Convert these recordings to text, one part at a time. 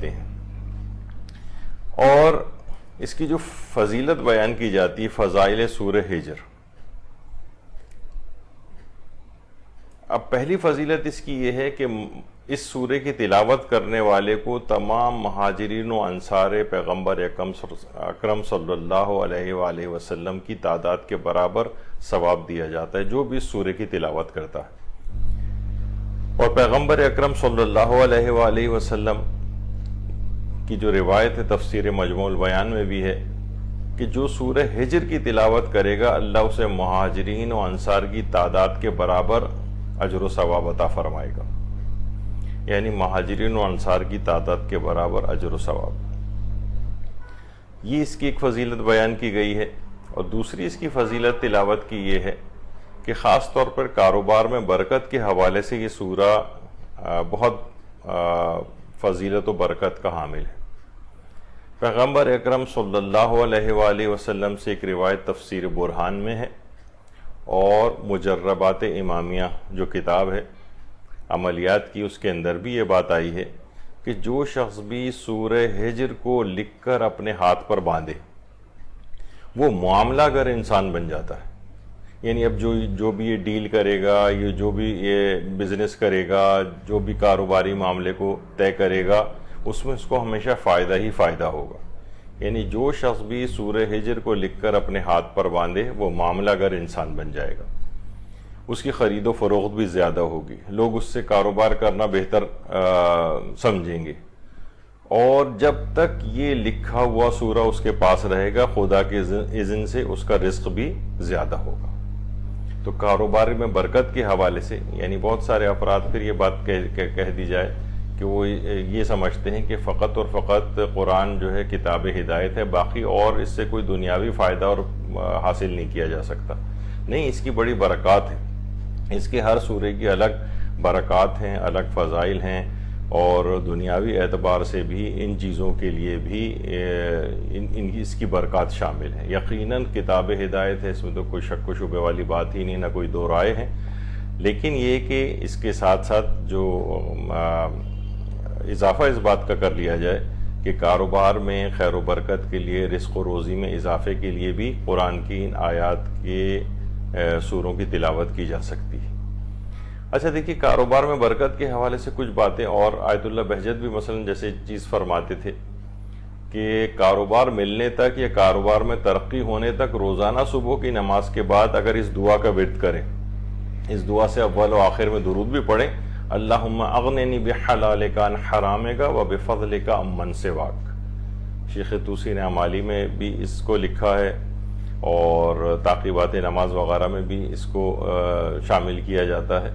ہیں، اور اس کی جو فضیلت بیان کی جاتی ہے، فضائل سورہ ہجر. اب پہلی فضیلت اس کی یہ ہے کہ اس سورے کی تلاوت کرنے والے کو تمام مہاجرین و انصار پیغمبر اکرم صلی اللہ علیہ وآلہ وسلم کی تعداد کے برابر ثواب دیا جاتا ہے جو بھی اس سورے کی تلاوت کرتا ہے. اور پیغمبر اکرم صلی اللہ علیہ وآلہ وسلم کی جو روایت ہے تفسیر مجموع البیان میں بھی ہے کہ جو سورہ ہجر کی تلاوت کرے گا اللہ اسے مہاجرین و انصار کی تعداد کے برابر اجر و ثواب عطا فرمائے گا، یعنی مہاجرین و انصار کی تعداد کے برابر اجر و ثواب. یہ اس کی ایک فضیلت بیان کی گئی ہے. اور دوسری اس کی فضیلت تلاوت کی یہ ہے کہ خاص طور پر کاروبار میں برکت کے حوالے سے یہ سورہ بہت فضیلت و برکت کا حامل ہے. پیغمبر اکرم صلی اللہ علیہ وآلہ وسلم سے ایک روایت تفسیر برہان میں ہے، اور مجربات امامیہ جو کتاب ہے عملیات کی، اس کے اندر بھی یہ بات آئی ہے کہ جو شخص بھی سورہ ہجر کو لکھ کر اپنے ہاتھ پر باندھے وہ معاملہ گر انسان بن جاتا ہے. یعنی اب جو بھی یہ ڈیل کرے گا، یہ جو بھی یہ بزنس کرے گا، جو بھی کاروباری معاملے کو طے کرے گا، اس میں اس کو ہمیشہ فائدہ ہی فائدہ ہوگا. یعنی جو شخص بھی سورہ ہجر کو لکھ کر اپنے ہاتھ پر باندھے وہ معاملہ گر انسان بن جائے گا. اس کی خرید و فروخت بھی زیادہ ہوگی، لوگ اس سے کاروبار کرنا بہتر سمجھیں گے. اور جب تک یہ لکھا ہوا سورہ اس کے پاس رہے گا خدا کے اذن سے اس کا رزق بھی زیادہ ہوگا. تو کاروبار میں برکت کے حوالے سے یعنی بہت سارے افراد پھر یہ بات کہہ دی جائے کہ وہ یہ سمجھتے ہیں کہ فقط اور فقط قرآن جو ہے کتاب ہدایت ہے، باقی اور اس سے کوئی دنیاوی فائدہ اور حاصل نہیں کیا جا سکتا. نہیں، اس کی بڑی برکات ہیں، اس کے ہر سورے کی الگ برکات ہیں، الگ فضائل ہیں، اور دنیاوی اعتبار سے بھی ان چیزوں کے لیے بھی اس کی برکات شامل ہیں. یقیناً کتاب ہدایت ہے، اس میں تو کوئی شک و شبہ والی بات ہی نہیں، نہ کوئی دو رائے ہیں. لیکن یہ کہ اس کے ساتھ ساتھ جو اضافہ اس بات کا کر لیا جائے کہ کاروبار میں خیر و برکت کے لیے، رزق و روزی میں اضافے کے لیے بھی قرآن کی ان آیات کے سوروں کی تلاوت کی جا سکتی ہے. اچھا دیکھیے، کاروبار میں برکت کے حوالے سے کچھ باتیں اور آیت اللہ بہجت بھی مثلا جیسے چیز فرماتے تھے کہ کاروبار ملنے تک یا کاروبار میں ترقی ہونے تک روزانہ صبح کی نماز کے بعد اگر اس دعا کا ورد کریں، اس دعا سے اول و آخر میں درود بھی پڑھیں، اللہم اغننی بحلالک عن حرامک و بفضلک عمن سواک. شیخ توسی نے اعمالی میں بھی اس کو لکھا ہے، اور تعقیبات نماز وغیرہ میں بھی اس کو شامل کیا جاتا ہے.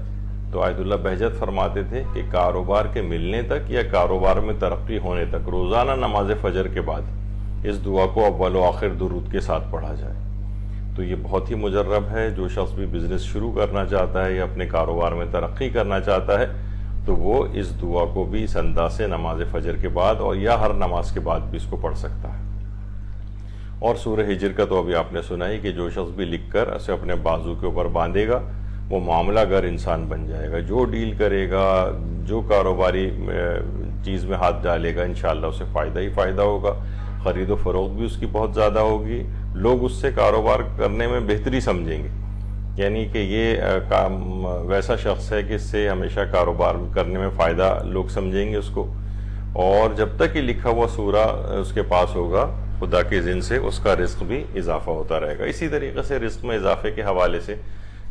تو آیت اللہ بہجت فرماتے تھے کہ کاروبار کے ملنے تک یا کاروبار میں ترقی ہونے تک روزانہ نماز فجر کے بعد اس دعا کو اول و آخر درود کے ساتھ پڑھا جائے. تو یہ بہت ہی مجرب ہے. جو شخص بھی بزنس شروع کرنا چاہتا ہے یا اپنے کاروبار میں ترقی کرنا چاہتا ہے تو وہ اس دعا کو بھی اس انداز سے نماز فجر کے بعد اور یا ہر نماز کے بعد بھی اس کو پڑھ سکتا ہے. اور سورہ ہجر کا تو ابھی آپ نے سنا ہی کہ جو شخص بھی لکھ کر اسے اپنے بازو کے اوپر باندھے گا وہ معاملہ گر انسان بن جائے گا. جو ڈیل کرے گا، جو کاروباری چیز میں ہاتھ ڈالے گا، انشاءاللہ اسے فائدہ ہی فائدہ ہوگا. خرید و فروخت بھی اس کی بہت زیادہ ہوگی، لوگ اس سے کاروبار کرنے میں بہتری سمجھیں گے. یعنی کہ یہ ویسا شخص ہے کہ اس سے ہمیشہ کاروبار کرنے میں فائدہ لوگ سمجھیں گے اس کو. اور جب تک یہ لکھا ہوا سورہ اس کے پاس ہوگا خدا کے اذن سے اس کا رزق بھی اضافہ ہوتا رہے گا. اسی طریقے سے رزق میں اضافے کے حوالے سے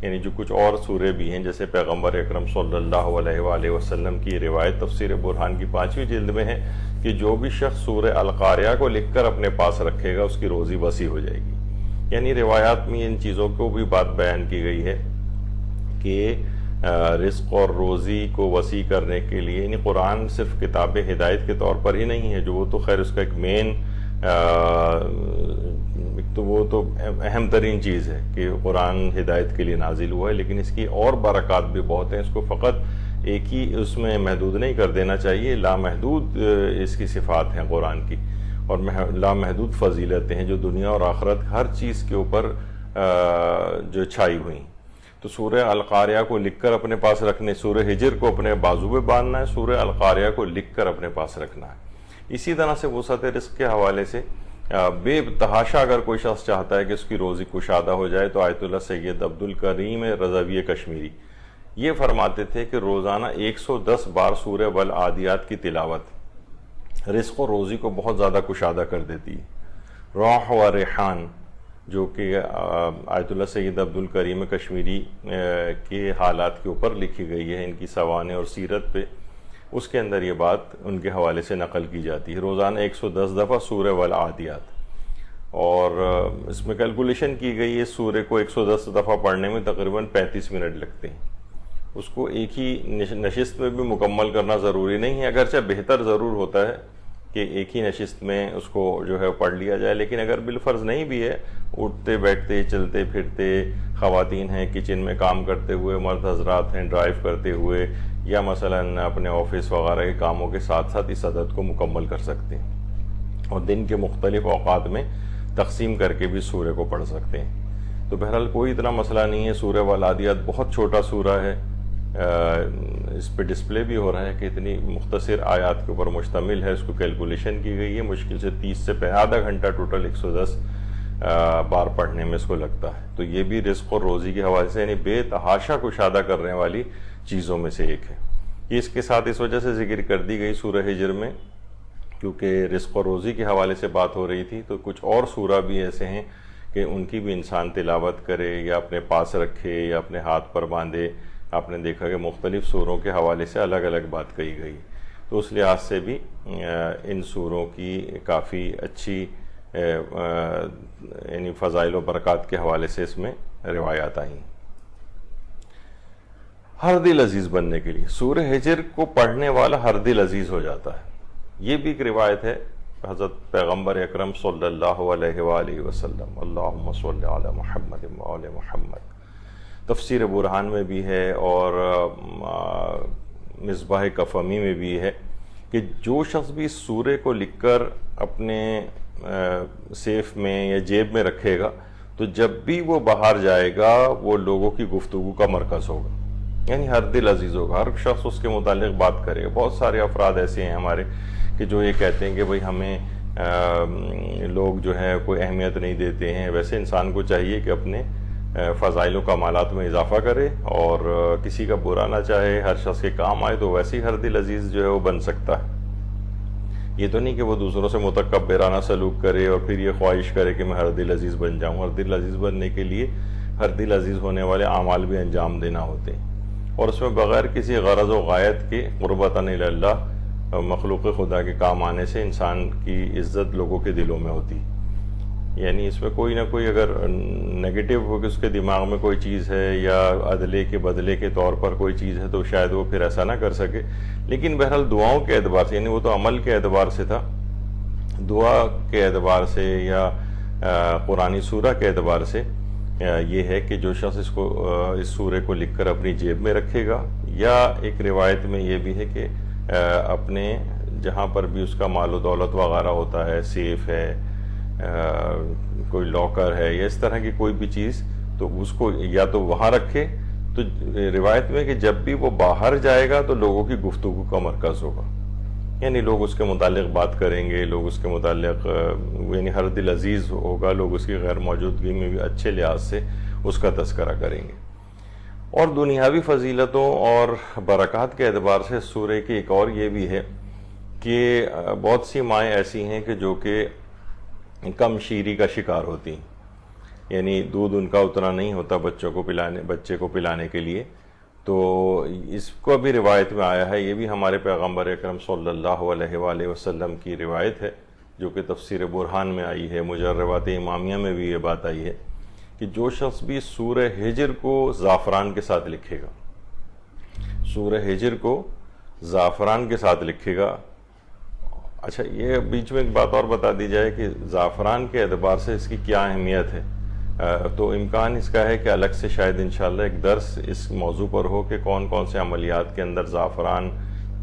یعنی جو کچھ اور سورے بھی ہیں جیسے پیغمبر اکرم صلی اللہ علیہ وآلہ وسلم کی روایت تفسیر برہان کی 5ویں جلد میں ہے کہ جو بھی شخص سورہ القاریہ کو لکھ کر اپنے پاس رکھے گا اس کی روزی وسیع ہو جائے گی. یعنی روایات میں ان چیزوں کو بھی بات بیان کی گئی ہے کہ رزق اور روزی کو وسیع کرنے کے لیے یعنی قرآن صرف کتاب ہدایت کے طور پر ہی نہیں ہے، جو وہ تو خیر اس کا ایک مین تو وہ تو اہم ترین چیز ہے کہ قرآن ہدایت کے لیے نازل ہوا ہے، لیکن اس کی اور برکات بھی بہت ہیں. اس کو فقط ایک ہی اس میں محدود نہیں کر دینا چاہیے. لامحدود اس کی صفات ہیں قرآن کی اور لامحدود فضیلتیں ہیں جو دنیا اور آخرت ہر چیز کے اوپر جو چھائی ہوئی. تو سورہ القاریہ کو لکھ کر اپنے پاس رکھنے، سورہ ہجر کو اپنے بازو پہ باندھنا ہے، سورہ القاریہ کو لکھ کر اپنے پاس رکھنا ہے. اسی طرح سے وسعت رزق کے حوالے سے بے تحاشا اگر کوئی شخص چاہتا ہے کہ اس کی روزی کشادہ ہو جائے تو آیت اللہ سید عبدالکریم رضوی کشمیری یہ فرماتے تھے کہ روزانہ 110 بار سورہ والعادیات کی تلاوت رزق و روزی کو بہت زیادہ کشادہ کر دیتی ہے۔ روح و ریحان جو کہ آیت اللہ سید عبدالکریم کشمیری کے حالات کے اوپر لکھی گئی ہے، ان کی سوانح اور سیرت پہ، اس کے اندر یہ بات ان کے حوالے سے نقل کی جاتی ہے۔ روزانہ 110 دفعہ سورہ والعادیات، اور اس میں کیلکولیشن کی گئی ہے سورہ کو 110 دفعہ پڑھنے میں تقریباً 35 منٹ لگتے ہیں۔ اس کو ایک ہی نشست میں بھی مکمل کرنا ضروری نہیں ہے، اگرچہ بہتر ضرور ہوتا ہے کہ ایک ہی نشست میں اس کو جو ہے پڑھ لیا جائے، لیکن اگر بالفرض نہیں بھی ہے، اٹھتے بیٹھتے چلتے پھرتے، خواتین ہیں کچن میں کام کرتے ہوئے، مرد حضرات ہیں ڈرائیو کرتے ہوئے، یا مثلاً اپنے آفس وغیرہ کے کاموں کے ساتھ ساتھ اس عدد کو مکمل کر سکتے ہیں، اور دن کے مختلف اوقات میں تقسیم کر کے بھی سورہ کو پڑھ سکتے ہیں۔ تو بہرحال کوئی اتنا مسئلہ نہیں ہے۔ سورہ والعادیات بہت چھوٹا سورہ ہے، اس پہ ڈسپلے بھی ہو رہا ہے کہ اتنی مختصر آیات کے اوپر مشتمل ہے، اس کو کیلکولیشن کی گئی ہے، مشکل سے 30 سے آدھا گھنٹہ ٹوٹل 110 بار پڑھنے میں اس کو لگتا ہے۔ تو یہ بھی رزق اور روزی کے حوالے سے یعنی بے تحاشا کشادہ کرنے والی چیزوں میں سے ایک ہے۔ یہ اس کے ساتھ اس وجہ سے ذکر کر دی گئی سورہ ہجر میں کیونکہ رزق اور روزی کے حوالے سے بات ہو رہی تھی، تو کچھ اور سورہ بھی ایسے ہیں کہ ان کی بھی انسان تلاوت کرے یا اپنے پاس رکھے یا اپنے ہاتھ پر باندھے۔ آپ نے دیکھا کہ مختلف سوروں کے حوالے سے الگ الگ بات کہی گئی، تو اس لحاظ سے بھی ان سوروں کی کافی اچھی یعنی فضائل و برکات کے حوالے سے اس میں روایات آئیں۔ ہر دل عزیز بننے کے لیے سورہ ہجر کو پڑھنے والا ہر دل عزیز ہو جاتا ہے، یہ بھی ایک روایت ہے حضرت پیغمبر اکرم صلی اللہ علیہ وآلہ وسلم۔ اللہم صلی علی محمد وآل محمد۔ تفسیر برہان میں بھی ہے اور مصباح کفمی میں بھی ہے کہ جو شخص بھی اس سورے کو لکھ کر اپنے سیف میں یا جیب میں رکھے گا تو جب بھی وہ باہر جائے گا وہ لوگوں کی گفتگو کا مرکز ہوگا، یعنی ہر دل عزیز ہوگا، ہر شخص اس کے متعلق بات کرے گا۔ بہت سارے افراد ایسے ہیں ہمارے کہ جو یہ کہتے ہیں کہ بھئی ہمیں لوگ جو ہے کوئی اہمیت نہیں دیتے ہیں۔ ویسے انسان کو چاہیے کہ اپنے فضائل و کمالات میں اضافہ کرے اور کسی کا برا نہ چاہے، ہر شخص کے کام آئے، تو ویسے ہی ہر دل عزیز جو ہے وہ بن سکتا ہے۔ یہ تو نہیں کہ وہ دوسروں سے متکبرانہ سلوک کرے اور پھر یہ خواہش کرے کہ میں ہر دل عزیز بن جاؤں۔ ہر دل عزیز بننے کے لیے ہر دل عزیز ہونے والے اعمال بھی انجام دینا ہوتے ہیں، اور اس میں بغیر کسی غرض و غایت کے قربتاً الی اللہ مخلوق خدا کے کام آنے سے انسان کی عزت لوگوں کے دلوں میں ہوتی، یعنی اس میں کوئی نہ کوئی اگر نیگیٹو ہو کہ اس کے دماغ میں کوئی چیز ہے یا عدلے کے بدلے کے طور پر کوئی چیز ہے تو شاید وہ پھر ایسا نہ کر سکے۔ لیکن بہرحال دعاؤں کے اعتبار سے، یعنی وہ تو عمل کے اعتبار سے تھا، دعا کے اعتبار سے یا قرآنی سورہ کے اعتبار سے یہ ہے کہ جو شخص اس سورے کو لکھ کر اپنی جیب میں رکھے گا، یا ایک روایت میں یہ بھی ہے کہ اپنے جہاں پر بھی اس کا مال و دولت وغیرہ ہوتا ہے، سیف ہے، کوئی لاکر ہے یا اس طرح کی کوئی بھی چیز، تو اس کو یا تو وہاں رکھے، تو روایت میں کہ جب بھی وہ باہر جائے گا تو لوگوں کی گفتگو کا مرکز ہوگا، یعنی لوگ اس کے متعلق بات کریں گے، لوگ اس کے متعلق یعنی ہر دل عزیز ہوگا، لوگ اس کی غیر موجودگی میں بھی اچھے لحاظ سے اس کا تذکرہ کریں گے۔ اور دنیاوی فضیلتوں اور برکات کے اعتبار سے سورہ کی ایک اور یہ بھی ہے کہ بہت سی مائیں ایسی ہیں کہ جو کہ کم شیری کا شکار ہوتی ہیں، یعنی دودھ ان کا اتنا نہیں ہوتا بچے کو پلانے کے لیے، تو اس کو بھی روایت میں آیا ہے۔ یہ بھی ہمارے پیغمبر اکرم صلی اللہ علیہ وآلہ وسلم کی روایت ہے جو کہ تفسیر برہان میں آئی ہے، مجربات امامیہ میں بھی یہ بات آئی ہے کہ جو شخص بھی سورہ ہجر کو زعفران کے ساتھ لکھے گا، سورہ ہجر کو زعفران کے ساتھ لکھے گا۔ اچھا، یہ بیچ میں ایک بات اور بتا دی جائے کہ زعفران کے اعتبار سے اس کی کیا اہمیت ہے، تو امکان اس کا ہے کہ الگ سے شاید انشاءاللہ ایک درس اس موضوع پر ہو کہ کون کون سے عملیات کے اندر زعفران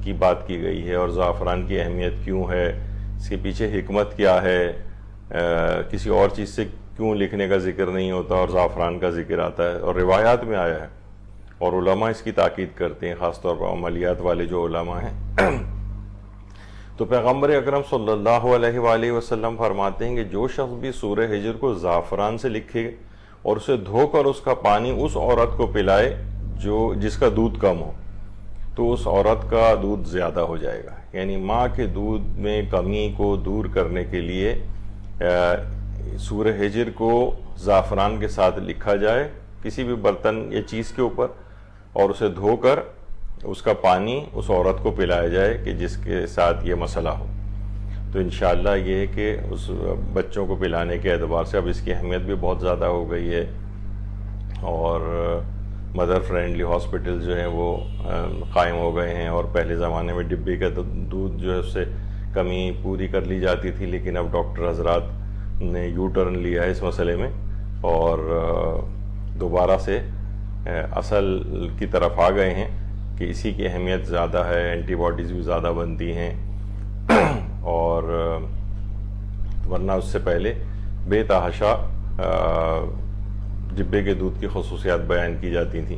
کی بات کی گئی ہے اور زعفران کی اہمیت کیوں ہے، اس کے پیچھے حکمت کیا ہے، کسی اور چیز سے کیوں لکھنے کا ذکر نہیں ہوتا اور زعفران کا ذکر آتا ہے، اور روایات میں آیا ہے، اور علماء اس کی تاکید کرتے ہیں، خاص طور پر عملیات والے جو علماء ہیں تو پیغمبر اکرم صلی اللہ علیہ وآلہ وسلم فرماتے ہیں کہ جو شخص بھی سورہ ہجر کو زعفران سے لکھے اور اسے دھو کر اس کا پانی اس عورت کو پلائے جس کا دودھ کم ہو، تو اس عورت کا دودھ زیادہ ہو جائے گا. یعنی ماں کے دودھ میں کمی کو دور کرنے کے لیے سورہ ہجر کو زعفران کے ساتھ لکھا جائے کسی بھی برتن یا چیز کے اوپر، اور اسے دھو کر اس کا پانی اس عورت کو پلایا جائے کہ جس کے ساتھ یہ مسئلہ ہو. تو انشاءاللہ یہ ہے کہ اس بچوں کو پلانے کے اعتبار سے اب اس کی اہمیت بھی بہت زیادہ ہو گئی ہے، اور مدر فرینڈلی ہاسپٹل جو ہیں وہ قائم ہو گئے ہیں. اور پہلے زمانے میں ڈبے کا دودھ جو ہے اس سے کمی پوری کر لی جاتی تھی، لیکن اب ڈاکٹر حضرات نے یو ٹرن لیا ہے اس مسئلے میں اور دوبارہ سے اصل کی طرف آ گئے ہیں کہ اسی کی اہمیت زیادہ ہے، اینٹی باڈیز بھی زیادہ بنتی ہیں، اور ورنہ اس سے پہلے بے تحاشا ڈبے کے دودھ کی خصوصیات بیان کی جاتی تھیں.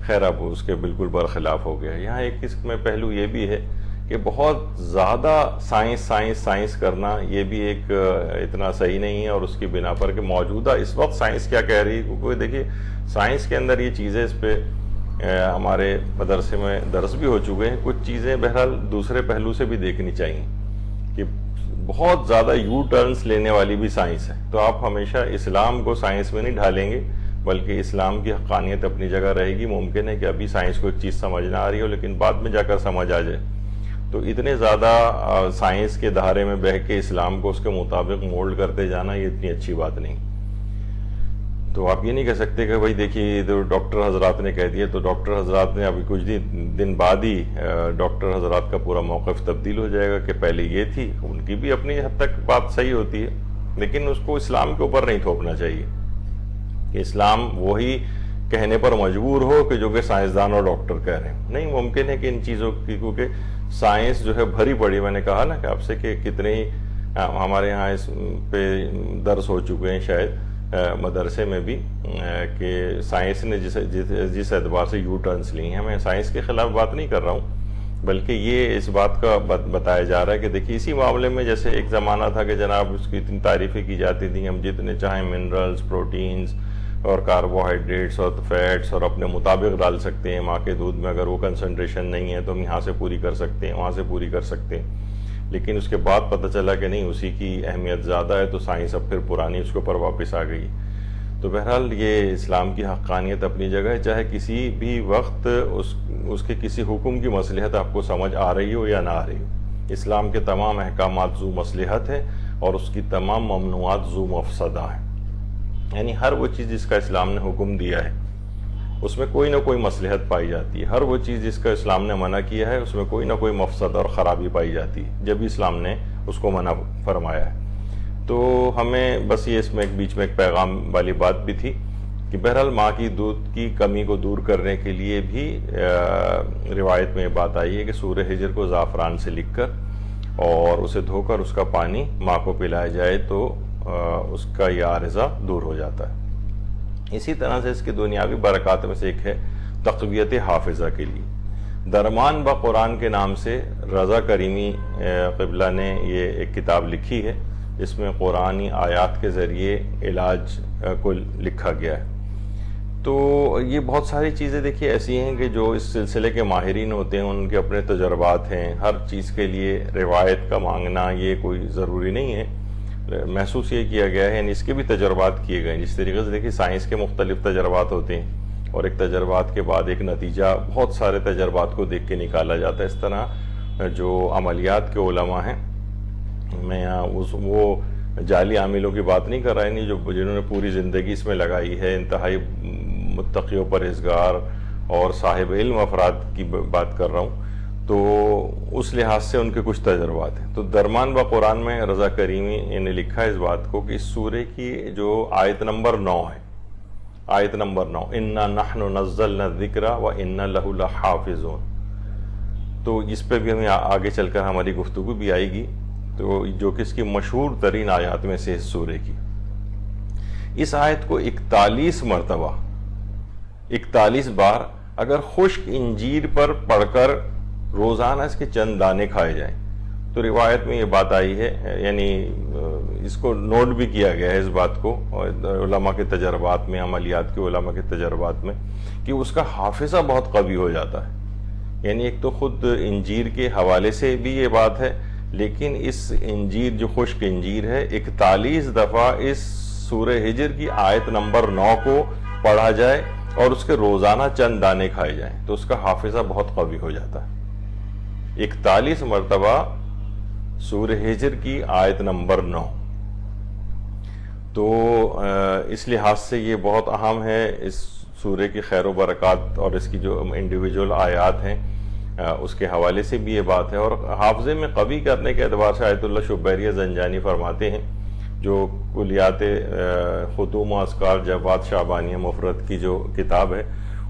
خیر اب اس کے بالکل برخلاف ہو گیا. یہاں ایک اس میں پہلو یہ بھی ہے کہ بہت زیادہ سائنس کرنا یہ بھی ایک اتنا صحیح نہیں ہے، اور اس کی بنا پر کہ موجودہ اس وقت سائنس کیا کہہ رہی ہے، کیونکہ دیکھیے سائنس کے اندر یہ چیزیں اس پہ ہمارے مدرسے میں درس بھی ہو چکے ہیں. کچھ چیزیں بہرحال دوسرے پہلو سے بھی دیکھنی چاہیے کہ بہت زیادہ یو ٹرنز لینے والی بھی سائنس ہے. تو آپ ہمیشہ اسلام کو سائنس میں نہیں ڈھالیں گے، بلکہ اسلام کی حقانیت اپنی جگہ رہے گی. ممکن ہے کہ ابھی سائنس کو ایک چیز سمجھ نہ آ رہی ہو لیکن بعد میں جا کر سمجھ آ جائے. تو اتنے زیادہ سائنس کے دھارے میں بہہ کے اسلام کو اس کے مطابق مولڈ کرتے جانا یہ اتنی اچھی بات نہیں. تو آپ یہ نہیں کہہ سکتے کہ بھائی دیکھیے تو ڈاکٹر حضرات نے کہہ دیا، تو ڈاکٹر حضرات نے ابھی کچھ دن بعد ہی ڈاکٹر حضرات کا پورا موقف تبدیل ہو جائے گا کہ پہلے یہ تھی. ان کی بھی اپنی حد تک بات صحیح ہوتی ہے، لیکن اس کو اسلام کے اوپر نہیں تھوپنا چاہیے کہ اسلام وہی کہنے پر مجبور ہو کہ جو کہ سائنسدان اور ڈاکٹر کہہ رہے ہیں. نہیں، ممکن ہے کہ ان چیزوں کی، کیونکہ سائنس جو ہے بھری پڑی، میں نے کہا نا کہ آپ سے کہ کتنے ہی ہمارے ہاں اس پہ درس ہو چکے ہیں شاید مدرسے میں بھی، کہ سائنس نے جس اعتبار سے یو ٹرنس لی ہیں. میں سائنس کے خلاف بات نہیں کر رہا ہوں، بلکہ یہ اس بات کا بتایا جا رہا ہے کہ دیکھیے اسی معاملے میں جیسے ایک زمانہ تھا کہ جناب اس کی اتنی تعریفیں کی جاتی تھیں، ہم جتنے چاہیں منرلز، پروٹینز اور کاربوہائیڈریٹس اور فیٹس اور اپنے مطابق ڈال سکتے ہیں ماں کے دودھ میں. اگر وہ کنسنٹریشن نہیں ہے تو ہم یہاں سے پوری کر سکتے ہیں، وہاں سے پوری کر سکتے ہیں. لیکن اس کے بعد پتہ چلا کہ نہیں، اسی کی اہمیت زیادہ ہے، تو سائنس اب پھر پرانی اس کے اوپر واپس آ گئی. تو بہرحال یہ اسلام کی حقانیت اپنی جگہ ہے، چاہے کسی بھی وقت اس کے کسی حکم کی مصلحت آپ کو سمجھ آ رہی ہو یا نہ آ رہی ہو. اسلام کے تمام احکامات ذو مصلحت ہیں اور اس کی تمام ممنوعات ذو مفسدہ ہیں. یعنی ہر وہ چیز جس کا اسلام نے حکم دیا ہے اس میں کوئی نہ کوئی مصلحت پائی جاتی ہے. ہر وہ چیز جس کا اسلام نے منع کیا ہے اس میں کوئی نہ کوئی مفسد اور خرابی پائی جاتی ہے جب اسلام نے اس کو منع فرمایا ہے. تو ہمیں بس یہ اس میں بیچ میں ایک پیغام والی بات بھی تھی کہ بہرحال ماں کی دودھ کی کمی کو دور کرنے کے لیے بھی روایت میں بات آئی ہے کہ سورہ ہجر کو زعفران سے لکھ کر اور اسے دھو کر اس کا پانی ماں کو پلایا جائے تو اس کا یہ عارضہ دور ہو جاتا ہے. اسی طرح سے اس کی دنیاوی برکات میں سے ایک ہے تقویت حافظہ کے لیے. درمان با قرآن کے نام سے رضا کریمی قبلہ نے یہ ایک کتاب لکھی ہے جس میں قرآنی آیات کے ذریعے علاج کو لکھا گیا ہے. تو یہ بہت ساری چیزیں دیکھیے ایسی ہیں کہ جو اس سلسلے کے ماہرین ہوتے ہیں ان کے اپنے تجربات ہیں. ہر چیز کے لیے روایت کا مانگنا یہ کوئی ضروری نہیں ہے. محسوس یہ کیا گیا ہے، یعنی اس کے بھی تجربات کیے گئے ہیں. جس طریقے سے دیکھیے سائنس کے مختلف تجربات ہوتے ہیں اور ایک تجربات کے بعد ایک نتیجہ بہت سارے تجربات کو دیکھ کے نکالا جاتا ہے. اس طرح جو عملیات کے علماء ہیں، میں وہ جعلی عاملوں کی بات نہیں کر رہا ہے، جنہوں نے پوری زندگی اس میں لگائی ہے، انتہائی متقی و پرہیزگار اور صاحب علم افراد کی بات کر رہا ہوں. تو اس لحاظ سے ان کے کچھ تجربات ہیں. تو درمان با قرآن میں رضا کریمی نے لکھا ہے اس بات کو کہ اس سورہ کی جو آیت نمبر 9 ہے، آیت نمبر 9 اِنَّا نَحْنُ نَزَّلْنَا الذِّكْرَ وَإِنَّا لَهُ لَحَافِظُونَ، تو اس پہ بھی ہمیں آگے چل کر ہماری گفتگو بھی آئے گی. تو جو کہ اس کی مشہور ترین آیات میں سے اس سورہ کی. اس آیت کو 41 مرتبہ 41 بار اگر خشک انجیر پر پڑھ کر روزانہ اس کے چند دانے کھائے جائیں تو روایت میں یہ بات آئی ہے، یعنی اس کو نوٹ بھی کیا گیا ہے اس بات کو علماء کے تجربات میں، عملیات کے علماء کے تجربات میں، کہ اس کا حافظہ بہت قوی ہو جاتا ہے۔ یعنی ایک تو خود انجیر کے حوالے سے بھی یہ بات ہے، لیکن اس انجیر جو خشک انجیر ہے 41 دفعہ اس سورہ ہجر کی آیت نمبر 9 کو پڑھا جائے اور اس کے روزانہ چند دانے کھائے جائیں تو اس کا حافظہ بہت قوی ہو جاتا ہے۔ 41 مرتبہ سورہ ہجر کی آیت نمبر 9، تو اس لحاظ سے یہ بہت اہم ہے۔ اس سورہ کی خیر و برکات اور اس کی جو انڈیویجول آیات ہیں اس کے حوالے سے بھی یہ بات ہے، اور حافظے میں قوی کرنے کے اعتبار سے آیت اللہ شبیریہ زنجانی فرماتے ہیں، جو کلیات ختوم و اذکار جواد شعبانیہ مفرد کی جو کتاب ہے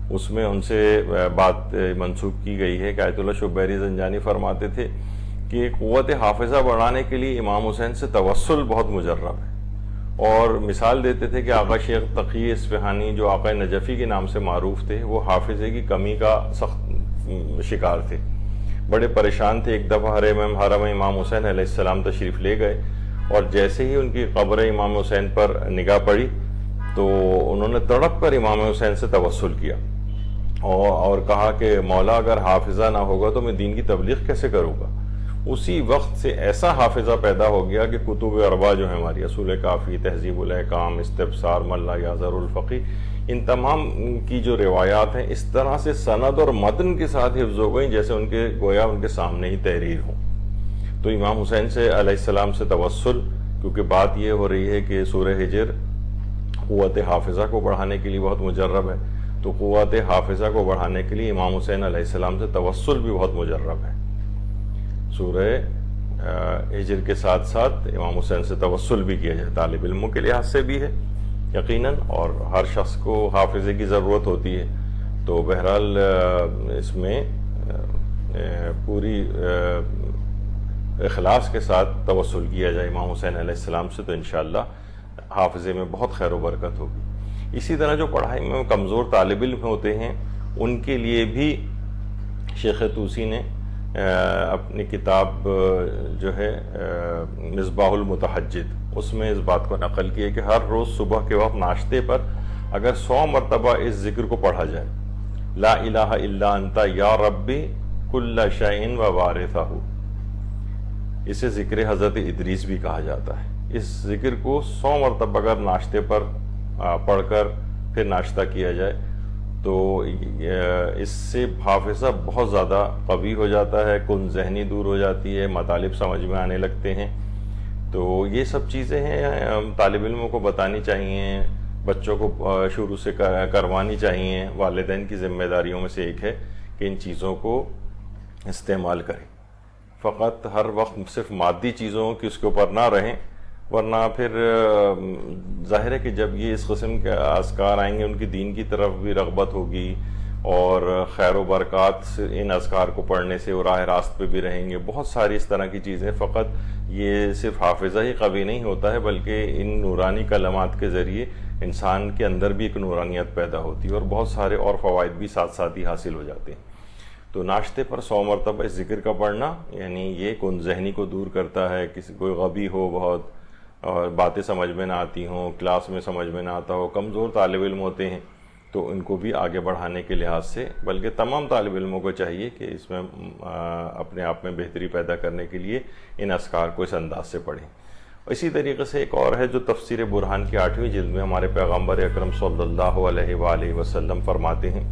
اس میں ان سے بات منسوب کی گئی ہے کہ آیت اللہ شبیری زنجانی فرماتے تھے کہ قوت حافظہ بڑھانے کے لیے امام حسین سے توسل بہت مجرب ہے، اور مثال دیتے تھے کہ آقا شیخ تقی اصفہانی جو آقا نجفی کے نام سے معروف تھے، وہ حافظے کی کمی کا سخت شکار تھے، بڑے پریشان تھے۔ ایک دفعہ حرم امام حسین علیہ السلام تشریف لے گئے، اور جیسے ہی ان کی قبر امام حسین پر نگاہ پڑی تو انہوں نے تڑپ کر امام حسین سے توسل کیا اور کہا کہ مولا اگر حافظہ نہ ہوگا تو میں دین کی تبلیغ کیسے کروں گا۔ اسی وقت سے ایسا حافظہ پیدا ہو گیا کہ کتب اربع جو ہیں ہماری، اصول کافی، تہذیب الاحکام، استبصار، ملا یازر الفقی، ان تمام کی جو روایات ہیں اس طرح سے سند اور متن کے ساتھ حفظ ہو گئیں جیسے ان کے گویا ان کے سامنے ہی تحریر ہو۔ تو امام حسین سے علیہ السلام سے توسل، کیونکہ بات یہ ہو رہی ہے کہ سورہ ہجر قوت حافظہ کو بڑھانے کے لیے بہت مجرب ہے، تو قوت حافظہ کو بڑھانے کے لیے امام حسین علیہ السلام سے توسل بھی بہت مجرب ہے۔ سورہ ہجر کے ساتھ ساتھ امام حسین سے توسل بھی کیا جائے، طالب علموں کے لحاظ سے بھی ہے یقیناً، اور ہر شخص کو حافظے کی ضرورت ہوتی ہے، تو بہرحال اس میں پوری اخلاص کے ساتھ توسل کیا جائے امام حسین علیہ السلام سے، تو انشاءاللہ حافظے میں بہت خیر و برکت ہوگی۔ اسی طرح جو پڑھائی میں کمزور طالب علم ہوتے ہیں ان کے لیے بھی شیخ طوسی نے اپنی کتاب جو ہے مصباح المتحجد، اس میں اس بات کو نقل کیا کہ ہر روز صبح کے وقت ناشتے پر اگر 100 مرتبہ اس ذکر کو پڑھا جائے، لا الہ الا انت یا ربی کل شیء و وارثہ، اسے ذکر حضرت ادریس بھی کہا جاتا ہے۔ اس ذکر کو 100 مرتبہ اگر ناشتے پر پڑھ کر پھر ناشتہ کیا جائے تو اس سے حافظہ بہت زیادہ قوی ہو جاتا ہے، کن ذہنی دور ہو جاتی ہے، مطالب سمجھ میں آنے لگتے ہیں۔ تو یہ سب چیزیں ہیں طالب علموں کو بتانی چاہیے، بچوں کو شروع سے کروانی چاہیے، والدین کی ذمہ داریوں میں سے ایک ہے کہ ان چیزوں کو استعمال کریں، فقط ہر وقت صرف مادی چیزوں کی اس کے اوپر نہ رہیں، ورنہ پھر ظاہر ہے کہ جب یہ اس قسم کے اذکار آئیں گے ان کی دین کی طرف بھی رغبت ہوگی، اور خیر و برکات سے ان اذکار کو پڑھنے سے وہ راہ راست پہ بھی رہیں گے۔ بہت ساری اس طرح کی چیزیں، فقط یہ صرف حافظہ ہی قوی نہیں ہوتا ہے بلکہ ان نورانی کلمات کے ذریعے انسان کے اندر بھی ایک نورانیت پیدا ہوتی ہے، اور بہت سارے اور فوائد بھی ساتھ ساتھ ہی حاصل ہو جاتے ہیں۔ تو ناشتے پر 100 مرتبہ اس ذکر کا پڑھنا، یعنی یہ کن ذہنی کو دور کرتا ہے، کسی کوئی غبی ہو بہت اور باتیں سمجھ میں نہ آتی ہوں، کلاس میں سمجھ میں نہ آتا ہو، کمزور طالب علم ہوتے ہیں تو ان کو بھی آگے بڑھانے کے لحاظ سے، بلکہ تمام طالب علموں کو چاہیے کہ اس میں اپنے آپ میں بہتری پیدا کرنے کے لیے ان اذکار کو اس انداز سے پڑھیں۔ اسی طریقے سے ایک اور ہے جو تفسیر برہان کی 8ویں جلد میں ہمارے پیغمبر اکرم صلی اللہ علیہ وآلہ وسلم فرماتے ہیں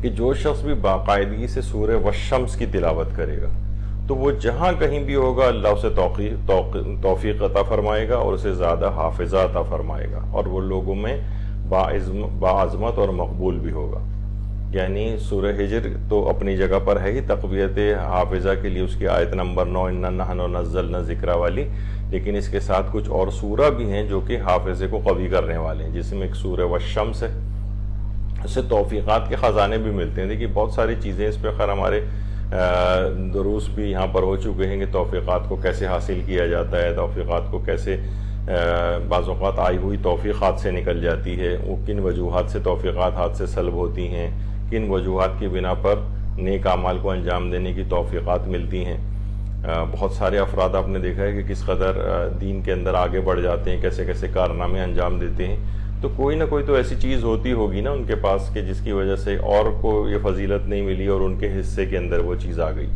کہ جو شخص بھی باقاعدگی سے سورہ والشمس کی تلاوت کرے گا تو وہ جہاں کہیں بھی ہوگا اللہ اسے توفیق عطا فرمائے گا اور اسے زیادہ حافظہ عطا فرمائے گا، اور وہ لوگوں میں باعظمت اور مقبول بھی ہوگا۔ یعنی سورہ ہجر تو اپنی جگہ پر ہے ہی تقویت حافظہ کے لیے، اس کی آیت نمبر 9 اِنَّا نَحْنُ نَزَّلْنَا الذِّکْرَ والی، لیکن اس کے ساتھ کچھ اور سورہ بھی ہیں جو کہ حافظے کو قوی کرنے والے ہیں، جس میں ایک سورہ والشمس ہے، اس سے توفیقات کے خزانے بھی ملتے ہیں۔ دیکھیے بہت ساری چیزیں اس پہ خیر ہمارے دروس بھی یہاں پر ہو چکے ہیں کہ توفیقات کو کیسے حاصل کیا جاتا ہے، توفیقات کو کیسے بعض اوقات آئی ہوئی توفیق ہاتھ سے نکل جاتی ہے، وہ کن وجوہات سے توفیقات ہاتھ سے سلب ہوتی ہیں، کن وجوہات کی بنا پر نیک اعمال کو انجام دینے کی توفیقات ملتی ہیں۔ بہت سارے افراد آپ نے دیکھا ہے کہ کس قدر دین کے اندر آگے بڑھ جاتے ہیں، کیسے کیسے کارنامے انجام دیتے ہیں، تو کوئی نہ کوئی تو ایسی چیز ہوتی ہوگی نا ان کے پاس کہ جس کی وجہ سے اور کو یہ فضیلت نہیں ملی اور ان کے حصے کے اندر وہ چیز آ گئی۔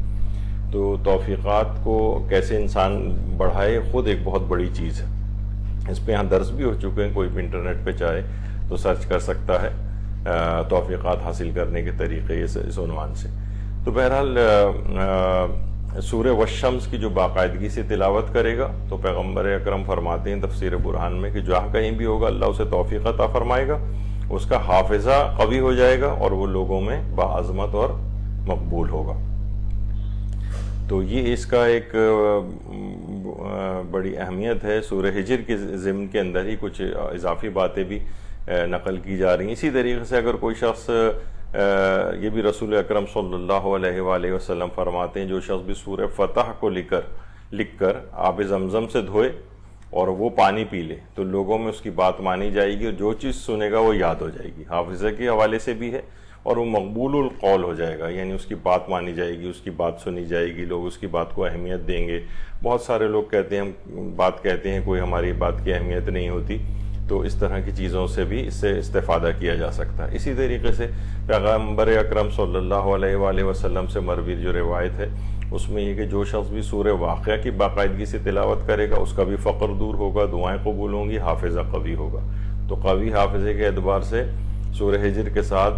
تو توفیقات کو کیسے انسان بڑھائے خود ایک بہت بڑی چیز ہے۔ اس پہ یہاں درس بھی ہو چکے ہیں، کوئی بھی انٹرنیٹ پہ چاہے تو سرچ کر سکتا ہے توفیقات حاصل کرنے کے طریقے اس عنوان سے۔ تو بہرحال سورہ والشمس کی جو باقاعدگی سے تلاوت کرے گا تو پیغمبر اکرم فرماتے ہیں تفسیر برہان میں کہ جہاں کہیں بھی ہوگا اللہ اسے توفیق عطا فرمائے گا، اس کا حافظہ قوی ہو جائے گا اور وہ لوگوں میں باعظمت اور مقبول ہوگا۔ تو یہ اس کا ایک بڑی اہمیت ہے۔ سورہ ہجر کے ضمن کے اندر ہی کچھ اضافی باتیں بھی نقل کی جا رہی ہیں۔ اسی طریقے سے اگر کوئی شخص یہ بھی رسول اکرم صلی اللہ علیہ وآلہ وسلم فرماتے ہیں جو شخص بھی سورہ فتح کو لکھ کر آب زمزم سے دھوئے اور وہ پانی پی لے تو لوگوں میں اس کی بات مانی جائے گی اور جو چیز سنے گا وہ یاد ہو جائے گی۔ حافظہ کے حوالے سے بھی ہے اور وہ مقبول القول ہو جائے گا، یعنی اس کی بات مانی جائے گی، اس کی بات سنی جائے گی، لوگ اس کی بات کو اہمیت دیں گے۔ بہت سارے لوگ کہتے ہیں کوئی ہماری بات کی اہمیت نہیں ہوتی، تو اس طرح کی چیزوں سے بھی اس سے استفادہ کیا جا سکتا ہے۔ اسی طریقے سے پیغمبر اکرم صلی اللہ علیہ وآلہ وسلم سے مروی جو روایت ہے اس میں یہ کہ جو شخص بھی سورہ واقعہ کی باقاعدگی سے تلاوت کرے گا اس کا بھی فقر دور ہوگا، دعائیں قبول ہوں گی، حافظہ قوی ہوگا۔ تو قوی حافظے کے اعتبار سے سورہ ہجر کے ساتھ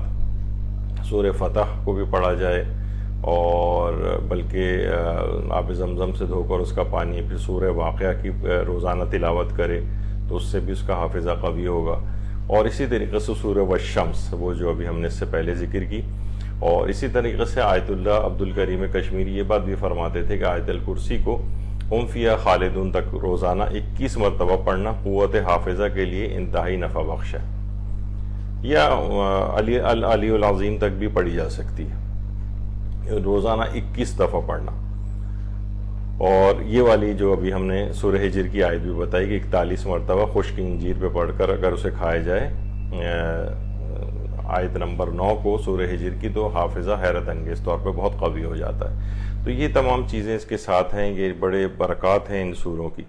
سورہ فتح کو بھی پڑھا جائے اور بلکہ آب زمزم سے دھو کر اس کا پانی پھر سورہ واقعہ کی روزانہ تلاوت کرے تو اس سے بھی اس کا حافظہ قوی ہوگا۔ اور اسی طریقے سے سورہ والشمس وہ جو ابھی ہم نے اس سے پہلے ذکر کی، اور اسی طریقے سے آیت اللہ عبد الکریم کشمیری یہ بات بھی فرماتے تھے کہ آیت الکرسی کو ہم فیہا خالدون تک روزانہ 21 مرتبہ پڑھنا قوت حافظہ کے لیے انتہائی نفع بخش ہے، یا علی العظیم تک بھی پڑھی جا سکتی ہے، روزانہ 21 دفعہ پڑھنا۔ اور یہ والی جو ابھی ہم نے سورہ ہجر کی آیت بھی بتائی کہ 41 مرتبہ خشک انجیر پہ پڑھ کر اگر اسے کھایا جائے آیت نمبر 9 کو سورہ ہجر کی، تو حافظہ حیرت انگیز طور پہ بہت قوی ہو جاتا ہے۔ تو یہ تمام چیزیں اس کے ساتھ ہیں، یہ بڑے برکات ہیں ان سوروں کی۔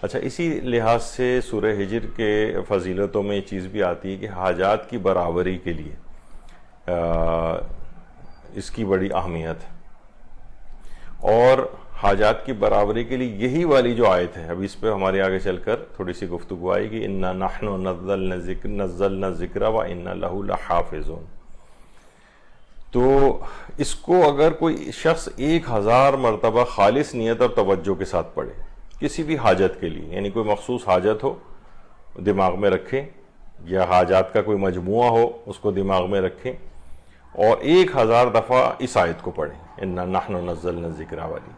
اچھا، اسی لحاظ سے سورہ ہجر کے فضیلتوں میں یہ چیز بھی آتی ہے کہ حاجات کی برابری کے لیے اس کی بڑی اہمیت ہے، اور حاجات کی برابری کے لیے یہی والی جو آیت ہے ابھی اس پہ ہمارے آگے چل کر تھوڑی سی گفتگو آئے گی، اِنَّا نَحْنُ نَزَّلْنَا الذِّكْرَ وَإِنَّا لَهُ لَحَافِظُونَ۔ تو اس کو اگر کوئی شخص 1000 مرتبہ خالص نیت اور توجہ کے ساتھ پڑھے کسی بھی حاجت کے لیے، یعنی کوئی مخصوص حاجت ہو دماغ میں رکھیں، یا حاجات کا کوئی مجموعہ ہو اس کو دماغ میں رکھیں، اور 1000 دفعہ اس آیت کو پڑھیں اِنَّا نَحْنُ نَزَّلْنَا الذِّكْرَ والی،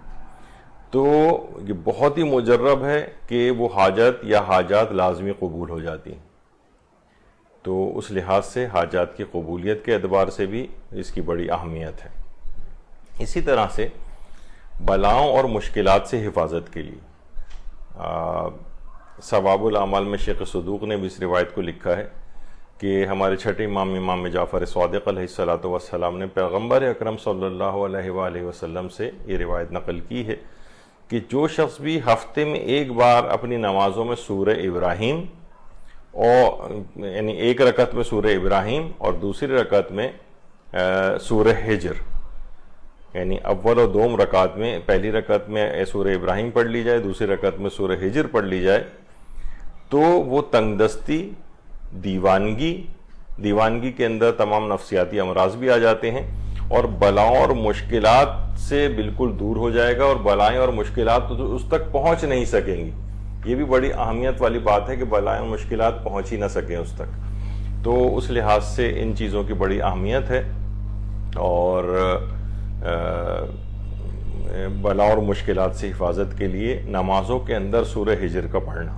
تو یہ بہت ہی مجرب ہے کہ وہ حاجت یا حاجات لازمی قبول ہو جاتی ہیں۔ تو اس لحاظ سے حاجات کی قبولیت کے اعتبار سے بھی اس کی بڑی اہمیت ہے۔ اسی طرح سے بلاؤں اور مشکلات سے حفاظت کے لیے ثواب الاعمال میں شیخ صدوق نے بھی اس روایت کو لکھا ہے کہ ہمارے چھٹے امام جعفر صادق علیہ السلام نے پیغمبر اکرم صلی اللہ علیہ وآلہ وسلم سے یہ روایت نقل کی ہے کہ جو شخص بھی ہفتے میں ایک بار اپنی نمازوں میں سورہ ابراہیم اور یعنی ایک رکعت میں سورہ ابراہیم اور دوسری رکعت میں سورہ ہجر، یعنی اول و دوم رکعت میں پہلی رکعت میں سورہ ابراہیم پڑھ لی جائے، دوسری رکعت میں سورہ ہجر پڑھ لی جائے، تو وہ تنگ دستی، دیوانگی کے اندر تمام نفسیاتی امراض بھی آ جاتے ہیں، اور بلاؤں اور مشکلات سے بالکل دور ہو جائے گا، اور بلائیں اور مشکلات تو اس تک پہنچ نہیں سکیں گی۔ یہ بھی بڑی اہمیت والی بات ہے کہ بلائیں اور مشکلات پہنچ ہی نہ سکیں اس تک۔ تو اس لحاظ سے ان چیزوں کی بڑی اہمیت ہے، اور بلاؤں اور مشکلات سے حفاظت کے لیے نمازوں کے اندر سورہ ہجر کا پڑھنا